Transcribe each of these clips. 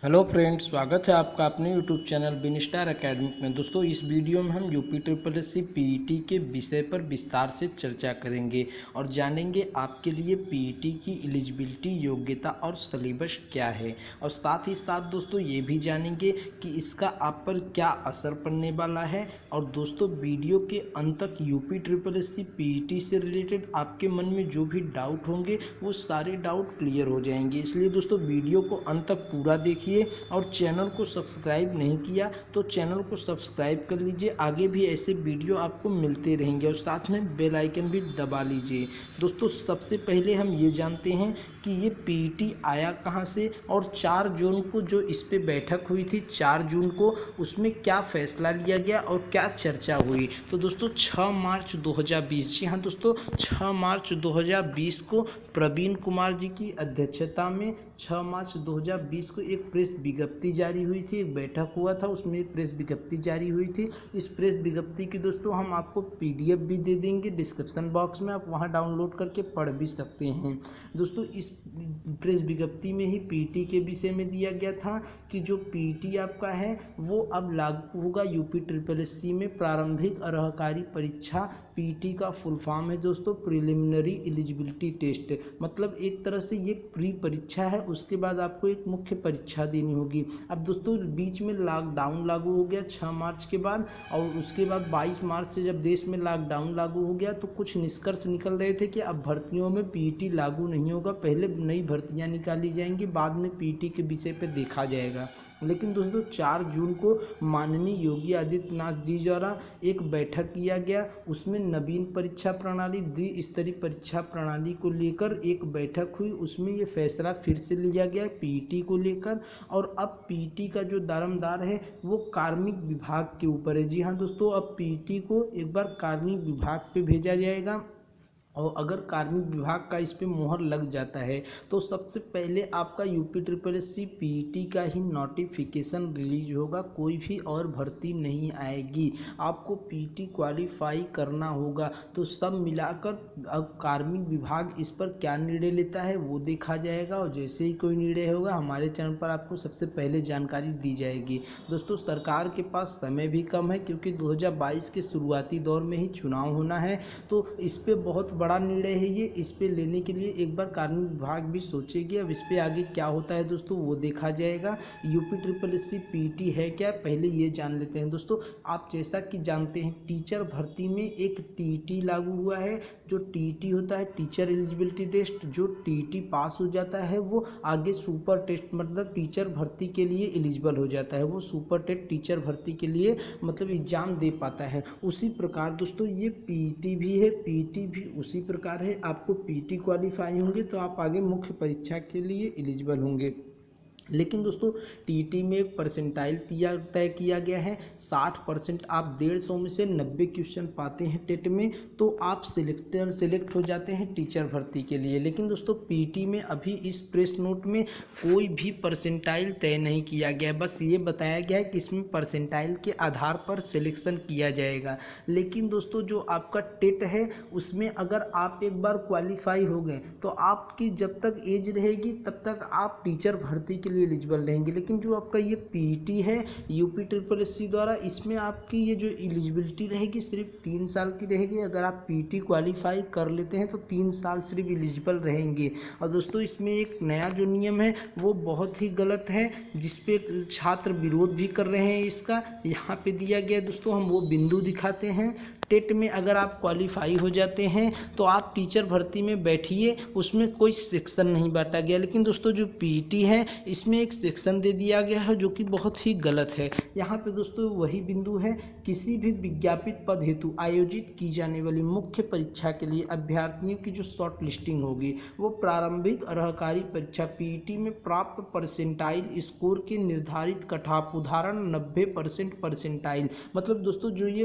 Hello friends, स्वागत है आपका अपने यूट्यूब चैनल बिनस्टार एकेडमिक में। दोस्तों, इस वीडियो में हम UP triple S C PET के विषय पर विस्तार से चर्चा करेंगे और जानेंगे आपके लिए पीईटी की एलिजिबिलिटी, योग्यता और सिलेबस क्या है। और साथ ही साथ दोस्तों ये भी जानेंगे कि इसका आप पर क्या असर पड़ने वाला है। और दोस्तों, वीडियो के अंत तक UP triple S C PET से रिलेटेड आपके मन में जो भी डाउट होंगे वो सारे डाउट क्लियर हो जाएंगे। इसलिए दोस्तों वीडियो को अंत तक पूरा देखिए और चैनल को सब्सक्राइब नहीं किया तो चैनल को सब्सक्राइब कर लीजिए। आगे भी ऐसे वीडियो आपको मिलते रहेंगे और साथ में बेल आइकन भी दबा लीजिए। दोस्तों, सबसे पहले हम ये जानते हैं कि ये पीईटी आया कहाँ से और 4 जून को जो इस पे बैठक हुई थी 4 जून को, उसमें क्या फैसला लिया गया और क्या चर्चा हुई। तो दोस्तों 6 मार्च 2020, जी हाँ दोस्तों, 6 मार्च 2020 को प्रवीण कुमार जी की अध्यक्षता में 6 मार्च 2020 को एक प्रेस विज्ञप्ति जारी हुई थी। एक बैठक हुआ था, उसमें एक प्रेस विज्ञप्ति जारी हुई थी। इस प्रेस विज्ञप्ति की दोस्तों हम आपको पीडीएफ भी दे देंगे डिस्क्रिप्शन बॉक्स में, आप वहां डाउनलोड करके पढ़ भी सकते हैं। दोस्तों, इस प्रेस विज्ञप्ति में ही पीटी के विषय में दिया गया था कि जो पीटी आपका है वो अब लागू होगा यूपी ट्रिपल एस सी में। प्रारंभिक अर्हकारी परीक्षा, पीटी का फुल फॉर्म है दोस्तों प्रिलिमिनरी एलिजिबिलिटी टेस्ट, मतलब एक तरह से ये प्री परीक्षा है। उसके बाद आपको एक मुख्य परीक्षा देनी होगी। अब दोस्तों बीच में लॉकडाउन लागू हो गया 6 मार्च के बाद, और उसके बाद 22 मार्च से जब देश में लॉकडाउन लागू हो गया तो कुछ निष्कर्ष निकल रहे थे कि अब भर्तियों में पीईटी लागू नहीं होगा, पहले नई भर्तियां निकाली जाएंगी, बाद में पीईटी के विषय पर देखा जाएगा। लेकिन दोस्तों 4 जून को माननीय योगी आदित्यनाथ जी द्वारा एक बैठक किया गया, उसमें नवीन परीक्षा प्रणाली, द्विस्तरीय परीक्षा प्रणाली को लेकर एक बैठक हुई। उसमें ये फैसला फिर से लिया गया पीईटी को लेकर, और अब पीईटी का जो दारोमदार है वो कार्मिक विभाग के ऊपर है। जी हाँ दोस्तों, अब पीईटी को एक बार कार्मिक विभाग पे भेजा जाएगा, और अगर कार्मिक विभाग का इस पे मोहर लग जाता है तो सबसे पहले आपका UP triple S C PET का ही नोटिफिकेशन रिलीज होगा। कोई भी और भर्ती नहीं आएगी, आपको पीईटी क्वालिफाई करना होगा। तो सब मिलाकर अब कार्मिक विभाग इस पर क्या निर्णय लेता है वो देखा जाएगा, और जैसे ही कोई निर्णय होगा हमारे चैनल पर आपको सबसे पहले जानकारी दी जाएगी। दोस्तों, सरकार के पास समय भी कम है क्योंकि 2022 के शुरुआती दौर में ही चुनाव होना है, तो इस पे बहुत बड़ा निर्णय है ये। इस पे लेने के लिए एक बार कार्मिक विभाग भी सोचेगी। अब इस पे आगे क्या होता है दोस्तों वो देखा जाएगा। UP triple S C PET है क्या, पहले ये जान लेते हैं। दोस्तों, आप जैसा कि जानते हैं टीचर भर्ती में एक टीईटी लागू हुआ है। जो टीईटी होता है टीचर एलिजिबिलिटी टेस्ट, जो टीईटी पास हो जाता है वो आगे सुपर टेस्ट मतलब टीचर भर्ती के लिए एलिजिबल हो जाता है, वो सुपर टेस्ट टीचर भर्ती के लिए मतलब एग्जाम दे पाता है। उसी प्रकार दोस्तों ये पीईटी भी है, पीईटी भी उसी प्रकार है। आपको पीईटी क्वालिफाई होंगे तो आप आगे मुख्य परीक्षा के लिए एलिजिबल होंगे। लेकिन दोस्तों टीईटी में एक परसेंटाइल तय किया गया है, 60% आप 150 में से 90 क्वेश्चन पाते हैं टेट में तो आप सिलेक्ट हो जाते हैं टीचर भर्ती के लिए। लेकिन दोस्तों पीईटी में अभी इस प्रेस नोट में कोई भी परसेंटाइल तय नहीं किया गया, बस ये बताया गया है कि इसमें परसेंटाइल के आधार पर सिलेक्शन किया जाएगा। लेकिन दोस्तों जो आपका टेट है उसमें अगर आप एक बार क्वालिफाई हो गए तो आपकी जब तक एज रहेगी तब तक आप टीचर भर्ती के लिए एलिजिबल रहेंगे। लेकिन जो आपका ये पीईटी है यूपी ट्रिपल एस सी द्वारा, इसमें आपकी ये जो एलिजिबिलिटी रहेगी सिर्फ 3 साल की रहेगी। अगर आप पीईटी क्वालिफाई कर लेते हैं तो 3 साल सिर्फ एलिजिबल रहेंगे। और दोस्तों इसमें एक नया जो नियम है वो बहुत ही गलत है, जिसपे छात्र विरोध भी कर रहे हैं। इसका यहाँ पे दिया गया दोस्तों, हम वो बिंदु दिखाते हैं। टेट में अगर आप क्वालिफाई हो जाते हैं तो आप टीचर भर्ती में बैठिए, उसमें कोई सेक्शन नहीं बांटा गया। लेकिन दोस्तों जो पीईटी है इसमें एक सेक्शन दे दिया गया है जो कि बहुत ही गलत है। यहाँ पे दोस्तों वही बिंदु है, किसी भी विज्ञापित पद हेतु आयोजित की जाने वाली मुख्य परीक्षा के लिए अभ्यर्थियों की जो शॉर्ट लिस्टिंग होगी वो प्रारंभिक अर्हकारी परीक्षा पीईटी में प्राप्त परसेंटाइल स्कोर के निर्धारित कटऑफ, उदाहरण 90% परसेंटाइल, मतलब दोस्तों जो ये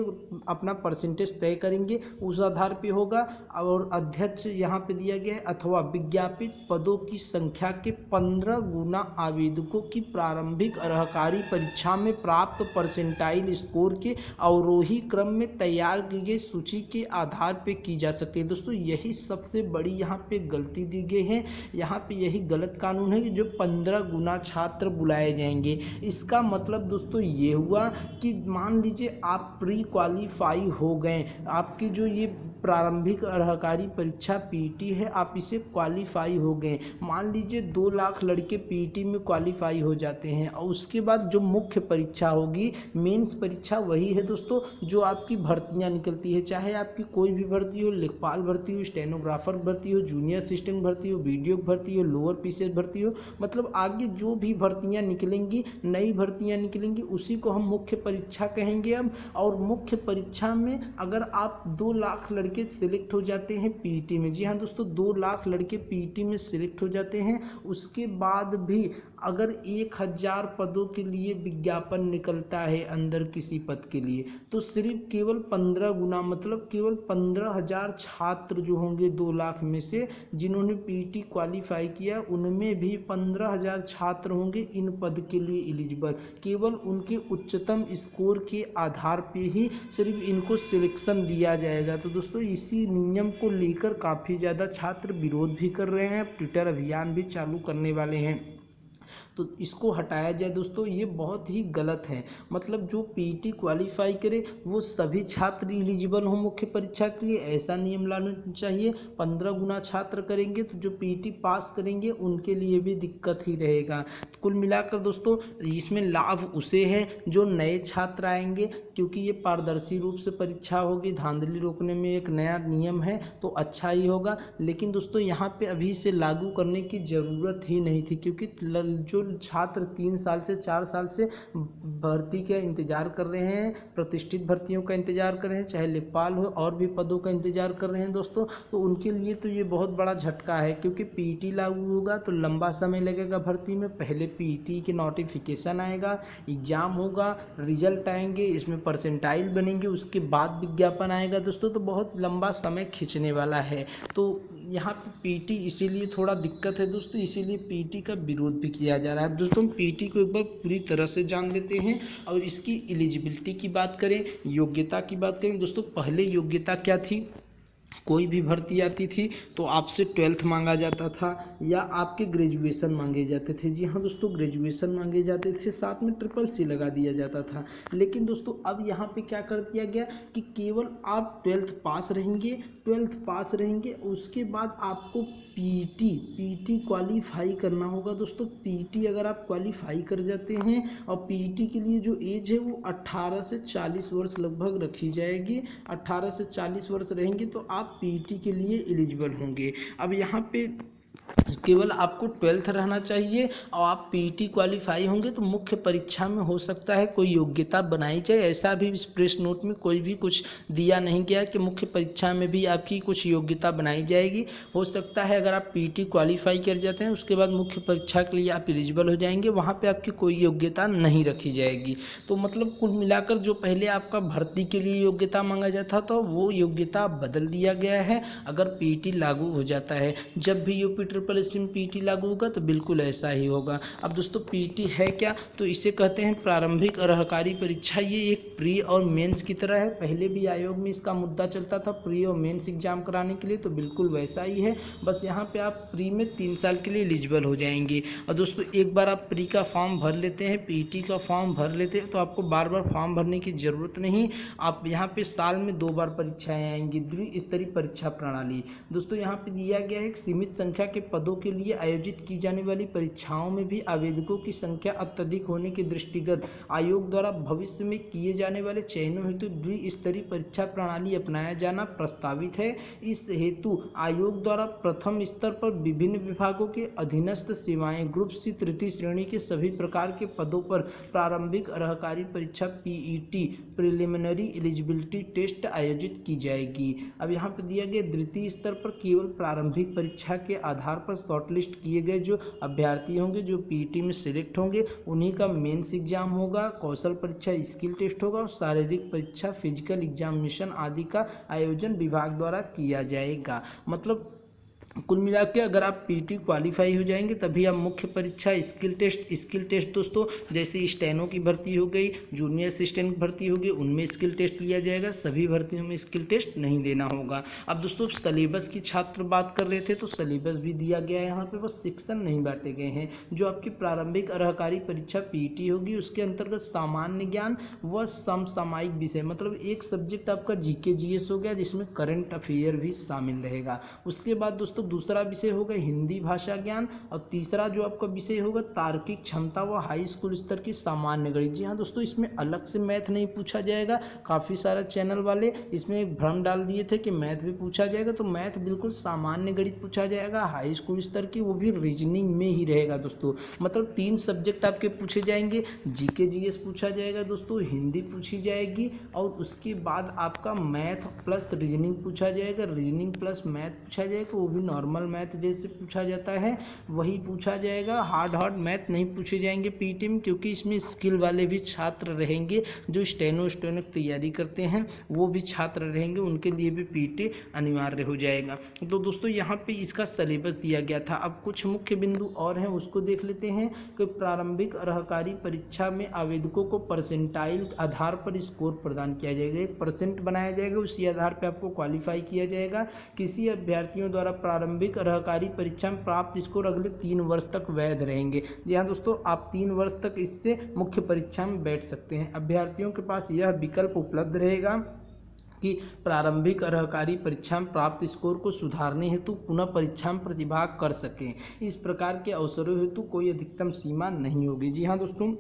अपना परसेंटेज तय करेंगे उस आधार पे होगा। और अध्यक्ष यहाँ पे दिया गया है, अथवा विज्ञापित पदों की संख्या के 15 गुना आवेदकों की प्रारंभिक अर्हकारी परीक्षा में प्राप्त परसेंटाइल स्कोर के अवरोही क्रम में तैयार की गई सूची के आधार पर की जा सकती है। दोस्तों यही सबसे बड़ी यहाँ पे गलती दी गई है, यहाँ पे यही गलत कानून है कि जो 15 गुना छात्र बुलाए जाएंगे। इसका मतलब दोस्तों ये हुआ कि मान लीजिए आप प्री क्वालिफाई हो गए, आपकी जो ये प्रारंभिक अर्हकारी परीक्षा पीटी है आप इसे क्वालिफाई हो गए, मान लीजिए 2 लाख लड़के पीटी में क्वालिफाई हो जाते हैं और उसके बाद जो मुख्य परीक्षा होगी मेंस परीक्षा वही है दोस्तों जो आपकी भर्तियां निकलती है, चाहे आपकी कोई भी भर्ती हो, लेखपाल भर्ती हो, स्टेनोग्राफर भर्ती हो, जूनियर असिस्टेंट भर्ती हो, वीडियो भर्ती हो, लोअर पीसीएस भर्ती हो, मतलब आगे जो भी भर्तियां निकलेंगी, नई भर्तियां निकलेंगी उसी को हम मुख्य परीक्षा कहेंगे अब। और मुख्य परीक्षा में अगर आप 2 लाख लड़के सिलेक्ट हो जाते हैं पीटी में, जी हाँ दोस्तों 2 लाख लड़के पीटी में सिलेक्ट हो जाते हैं, उसके बाद भी अगर 1000 पदों के लिए विज्ञापन निकलता है अंदर किसी पद के लिए, तो सिर्फ केवल 15 गुना मतलब केवल 15,000 छात्र जो होंगे 2 लाख में से जिन्होंने पीटी क्वालिफाई किया, उनमें भी 15,000 छात्र होंगे इन पद के लिए एलिजिबल। केवल उनके उच्चतम स्कोर के आधार पे ही सिर्फ इनको सिलेक्शन दिया जाएगा। तो दोस्तों इसी नियम को लेकर काफ़ी ज़्यादा छात्र विरोध भी कर रहे हैं, ट्विटर अभियान भी चालू करने वाले हैं, तो इसको हटाया जाए दोस्तों, ये बहुत ही गलत है। मतलब जो पीटी क्वालिफाई करे वो सभी छात्र एलिजिबल हों मुख्य परीक्षा के लिए, ऐसा नियम लाना चाहिए। 15 गुना छात्र करेंगे तो जो पीटी पास करेंगे उनके लिए भी दिक्कत ही रहेगा। कुल मिलाकर दोस्तों इसमें लाभ उसे है जो नए छात्र आएंगे, क्योंकि ये पारदर्शी रूप से परीक्षा होगी, धांधली रोकने में एक नया नियम है तो अच्छा ही होगा। लेकिन दोस्तों यहाँ पे अभी से लागू करने की ज़रूरत ही नहीं थी, क्योंकि जो छात्र 3 साल से 4 साल से भर्ती का इंतजार कर रहे हैं, प्रतिष्ठित भर्तियों का इंतजार कर रहे हैं, चाहे लेखपाल हो और भी पदों का इंतजार कर रहे हैं दोस्तों, तो उनके लिए तो ये बहुत बड़ा झटका है। क्योंकि पीटी लागू होगा तो लंबा समय लगेगा भर्ती में, पहले पीटी के नोटिफिकेशन आएगा, एग्ज़ाम होगा, रिजल्ट आएंगे, इसमें परसेंटाइल बनेंगे, उसके बाद विज्ञापन आएगा दोस्तों, तो बहुत लंबा समय खींचने वाला है। तो यहाँ पे पीटी इसीलिए थोड़ा दिक्कत है दोस्तों, इसीलिए पीटी का विरोध भी किया जा रहा है। दोस्तों पीटी को एक बार पूरी तरह से जान लेते हैं और इसकी एलिजिबिलिटी की बात करें, योग्यता की बात करें। दोस्तों पहले योग्यता क्या थी, कोई भी भर्ती आती थी तो आपसे 12th मांगा जाता था या आपके ग्रेजुएशन मांगे जाते थे। जी हाँ दोस्तों ग्रेजुएशन मांगे जाते थे, साथ में SSC लगा दिया जाता था। लेकिन दोस्तों अब यहाँ पे क्या कर दिया गया कि केवल आप 12th पास रहेंगे, उसके बाद आपको पीटी क्वालिफाई करना होगा। दोस्तों पीटी अगर आप क्वालिफाई कर जाते हैं, और पीटी के लिए जो एज है वो 18 से 40 वर्ष लगभग रखी जाएगी, 18 से 40 वर्ष रहेंगे तो आप पीटी के लिए एलिजिबल होंगे। अब यहाँ पे केवल आपको 12th रहना चाहिए और आप पीटी क्वालिफाई होंगे तो मुख्य परीक्षा में हो सकता है कोई योग्यता बनाई जाए। ऐसा भी इस प्रेस नोट में कोई भी कुछ दिया नहीं गया कि मुख्य परीक्षा में भी आपकी कुछ योग्यता बनाई जाएगी। हो सकता है अगर आप पीटी क्वालिफाई कर जाते हैं उसके बाद मुख्य परीक्षा के लिए आप एलिजिबल हो जाएंगे, वहाँ पर आपकी कोई योग्यता नहीं रखी जाएगी। तो मतलब कुल मिलाकर जो पहले आपका भर्ती के लिए योग्यता मांगा जाता था वो योग्यता बदल दिया गया है अगर पीटी लागू हो जाता है। जब भी यूपी SSC में पीटी लागू होगा तो बिल्कुल ऐसा ही होगा। अब दोस्तों पीटी है क्या, तो इसे कहते हैं प्रारंभिक अर्हकारी परीक्षा। ये एक प्री और मेंस की तरह है, पहले भी आयोग में इसका मुद्दा चलता था प्री और मेंस एग्जाम कराने के लिए, तो बिल्कुल वैसा ही है, बस यहाँ पे आप प्री में 3 साल के लिए एलिजिबल हो जाएंगे। और दोस्तों एक बार आप प्री का फॉर्म भर लेते हैं, पीटी का फॉर्म भर लेते हैं, तो आपको बार बार फॉर्म भरने की ज़रूरत नहीं। आप यहाँ पे साल में 2 बार परीक्षाएँ आएंगी, द्विस्तरीय परीक्षा प्रणाली। दोस्तों यहाँ पे दिया गया है सीमित संख्या के पदों के लिए आयोजित की जाने वाली परीक्षाओं में भी आवेदकों की संख्या अत्यधिक होने के दृष्टिगत आयोग द्वारा भविष्य में किए जाने वाले चयनों हेतु द्विस्तरीय परीक्षा प्रणाली अपनाया जाना प्रस्तावित है। इस हेतु आयोग द्वारा प्रथम स्तर पर विभिन्न विभागों के अधीनस्थ सेवाएं ग्रुप सी तृतीय श्रेणी के सभी प्रकार के पदों पर प्रारंभिक अर्हकारी परीक्षा पीईटी प्रिलिमिनरी एलिजिबिलिटी टेस्ट आयोजित की जाएगी। अब यहाँ पर दिया गया द्वितीय स्तर पर केवल प्रारंभिक परीक्षा के आधार पर शॉर्टलिस्ट किए गए जो अभ्यर्थी होंगे जो पीटी में सिलेक्ट होंगे उन्हीं का मेंस एग्जाम होगा, कौशल परीक्षा स्किल टेस्ट होगा और शारीरिक परीक्षा फिजिकल एग्जामिनेशन आदि का आयोजन विभाग द्वारा किया जाएगा। मतलब कुल मिला के अगर आप पीटी क्वालिफाई हो जाएंगे तभी आप मुख्य परीक्षा स्किल टेस्ट दोस्तों जैसे स्टेनो की भर्ती हो गई, जूनियर असिस्टेंट की भर्ती होगी, उनमें स्किल टेस्ट लिया जाएगा। सभी भर्तियों में स्किल टेस्ट नहीं देना होगा। अब दोस्तों सिलेबस की छात्र बात कर रहे थे तो सिलेबस भी दिया गया है यहाँ पे, बस सेक्शन नहीं बांटे गए हैं। जो आपकी प्रारंभिक अर्हकारी परीक्षा पीटी होगी उसके अंतर्गत सामान्य ज्ञान व समसामयिक विषय, मतलब एक सब्जेक्ट आपका जीके जीएस हो गया जिसमें करंट अफेयर भी शामिल रहेगा। उसके बाद दोस्तों दूसरा विषय होगा हिंदी भाषा ज्ञान और तीसरा जो आपका विषय होगा तार्किक क्षमता व हाई स्कूल स्तर की सामान्य गणित। जी हाँ दोस्तों, इसमें अलग से मैथ नहीं पूछा जाएगा। काफ़ी सारा चैनल वाले इसमें एक भ्रम डाल दिए थे कि मैथ भी पूछा जाएगा, तो मैथ बिल्कुल सामान्य गणित पूछा जाएगा, हाई स्कूल स्तर की, वो भी रीजनिंग में ही रहेगा दोस्तों। मतलब 3 सब्जेक्ट आपके पूछे जाएंगे, जीके जीएस पूछा जाएगा दोस्तों, हिंदी पूछी जाएगी और उसके बाद आपका मैथ प्लस रीजनिंग पूछा जाएगा, रीजनिंग प्लस मैथ पूछा जाएगा, वो भी नॉर्मल मैथ जैसे पूछा जाता है वही पूछा जाएगा। हार्ड मैथ नहीं पूछे जाएंगे पीटी में, क्योंकि इसमें स्किल वाले भी छात्र रहेंगे जो स्टेनो की तैयारी करते हैं, वो भी छात्र रहेंगे, उनके लिए भी पीटी अनिवार्य हो जाएगा। तो दोस्तों यहाँ पे इसका सिलेबस दिया गया था। अब कुछ मुख्य बिंदु और हैं उसको देख लेते हैं कि प्रारंभिक अर्हकारी परीक्षा में आवेदकों को परसेंटाइल आधार पर स्कोर प्रदान किया जाएगा, 1% बनाया जाएगा, उसी आधार पर आपको क्वालिफाई किया जाएगा। किसी अभ्यर्थियों द्वारा प्रारंभिक अर्हकारी परीक्षा में प्राप्त स्कोर अगले 3 वर्ष तक वैध रहेंगे। जी हाँ दोस्तों, आप 3 वर्ष तक इससे मुख्य परीक्षा में बैठ सकते हैं। अभ्यर्थियों के पास यह विकल्प उपलब्ध रहेगा कि प्रारंभिक अर्हकारी परीक्षा में प्राप्त स्कोर को सुधारने हेतु पुनः परीक्षा में प्रतिभाग कर सकें। इस प्रकार के अवसरों हेतु कोई अधिकतम सीमा नहीं होगी। जी हाँ दोस्तों,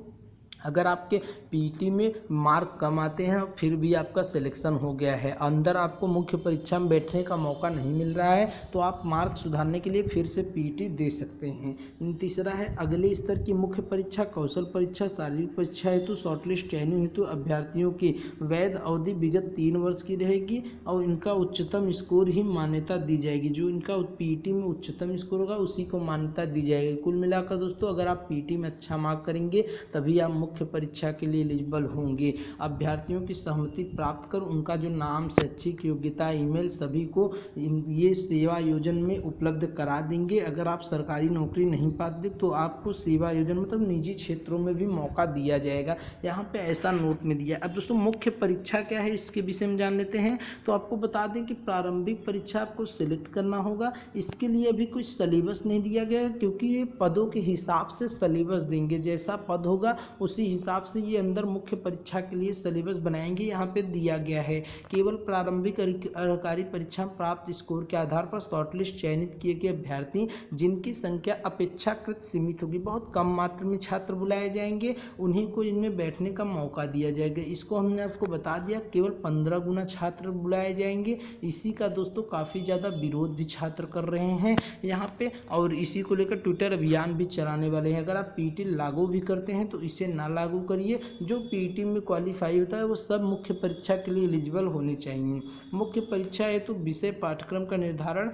अगर आपके पीटी में मार्क कम आते हैं और फिर भी आपका सिलेक्शन हो गया है, अंदर आपको मुख्य परीक्षा में बैठने का मौका नहीं मिल रहा है, तो आप मार्क सुधारने के लिए फिर से पीटी दे सकते हैं। तीसरा है अगले स्तर की मुख्य परीक्षा, कौशल परीक्षा, शारीरिक परीक्षा हेतु शॉर्टलिस्ट चयनित हेतु अभ्यर्थियों की वैध अवधि विगत 3 वर्ष की रहेगी और इनका उच्चतम स्कोर ही मान्यता दी जाएगी। जो इनका पीटी में उच्चतम स्कोर होगा उसी को मान्यता दी जाएगी। कुल मिलाकर दोस्तों, अगर आप पीटी में अच्छा मार्क करेंगे तभी आप मुख्य परीक्षा के लिए एलिजिबल होंगे। अभ्यर्थियों की सहमति प्राप्त कर उनका जो नाम, शैक्षिक योग्यता, ईमेल सभी को ये सेवा योजना में उपलब्ध करा देंगे। अगर आप सरकारी नौकरी नहीं पाते तो आपको सेवा योजना मतलब निजी क्षेत्रों में भी मौका दिया जाएगा। यहाँ पे ऐसा नोट में दिया। अब दोस्तों मुख्य परीक्षा क्या है इसके विषय में जान लेते हैं। तो आपको बता दें कि प्रारंभिक परीक्षा आपको सिलेक्ट करना होगा। इसके लिए अभी कुछ सिलेबस नहीं दिया गया क्योंकि ये पदों के हिसाब से सिलेबस देंगे, जैसा पद होगा उसी हिसाब से ये अंदर मुख्य परीक्षा के लिए सिलेबस बनाएंगे। यहाँ पे दिया गया है केवल प्रारंभिक अर्हकारी परीक्षा प्राप्त स्कोर के आधार पर शॉर्टलिस्ट चयनित किए गए अभ्यर्थी जिनकी संख्या अपेक्षाकृत सीमित होगी, बहुत कम मात्रा में छात्र बुलाए जाएंगे, उन्हीं को इनमें बैठने का मौका दिया जाएगा। इसको हमने आपको बता दिया केवल 15 गुना छात्र बुलाए जाएंगे। इसी का दोस्तों काफ़ी ज़्यादा विरोध भी छात्र कर रहे हैं यहाँ पे, और इसी को लेकर ट्विटर अभियान भी चलाने वाले हैं। अगर आप पीटी लागू भी करते हैं तो इसे ना लागू करिए। जो पीटी में क्वालिफाई होता है वो सब मुख्य परीक्षा के लिए एलिजिबल होने चाहिए। मुख्य परीक्षा है तो विषय पाठ्यक्रम का निर्धारण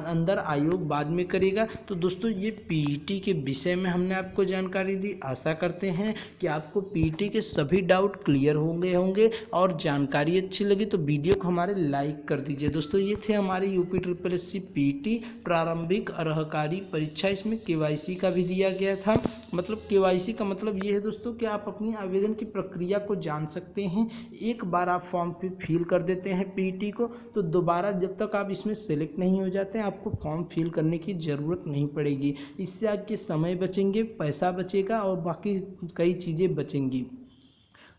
अंदर आयोग बाद में करेगा। तो दोस्तों ये पीटी के विषय में हमने आपको जानकारी दी। आशा करते हैं कि आपको पीटी के सभी डाउट क्लियर होंगे और जानकारी अच्छी लगी तो वीडियो को हमारे लाइक कर दीजिए। दोस्तों ये थे हमारे यूपी SSSC पीटी प्रारंभिक अर्हकारी परीक्षा। इसमें केवाईसी का भी दिया गया था। मतलब केवाईसी का मतलब ये है दोस्तों कि आप अपनी आवेदन की प्रक्रिया को जान सकते हैं। एक बार आप फॉर्म फिल कर देते हैं पीटी को तो दोबारा जब तक आप इसमें सेलेक्ट नहीं हो जाते हैं आपको फॉर्म फिल करने की ज़रूरत नहीं पड़ेगी। इससे आपके समय बचेंगे, पैसा बचेगा और बाकी कई चीज़ें बचेंगी।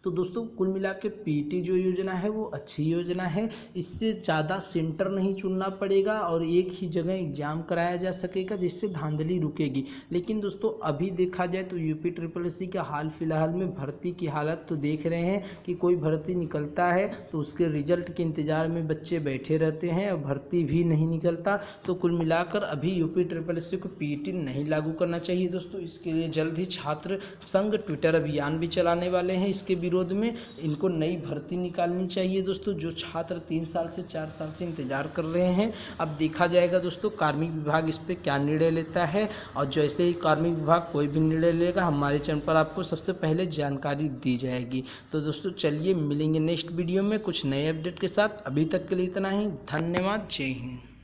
तो दोस्तों कुल मिला के पीटी जो योजना है वो अच्छी योजना है। इससे ज़्यादा सेंटर नहीं चुनना पड़ेगा और एक ही जगह एग्जाम कराया जा सकेगा जिससे धांधली रुकेगी। लेकिन दोस्तों अभी देखा जाए तो यूपी SSSC के हाल फिलहाल में भर्ती की हालत तो देख रहे हैं कि कोई भर्ती निकलता है तो उसके रिजल्ट के इंतज़ार में बच्चे बैठे रहते हैं और भर्ती भी नहीं निकलता। तो कुल मिलाकर अभी यूपी SSSC को पीटी नहीं लागू करना चाहिए दोस्तों। इसके लिए जल्द ही छात्र संघ ट्विटर अभियान भी चलाने वाले हैं। इसके विरोध में इनको नई भर्ती निकालनी चाहिए दोस्तों। जो छात्र 3 साल से 4 साल से इंतजार कर रहे हैं, अब देखा जाएगा दोस्तों कार्मिक विभाग इस पर क्या निर्णय लेता है। और जैसे ही कार्मिक विभाग कोई भी निर्णय लेगा हमारे चैनल पर आपको सबसे पहले जानकारी दी जाएगी। तो दोस्तों चलिए मिलेंगे नेक्स्ट वीडियो में कुछ नए अपडेट के साथ। अभी तक के लिए इतना ही। धन्यवाद। जय हिंद।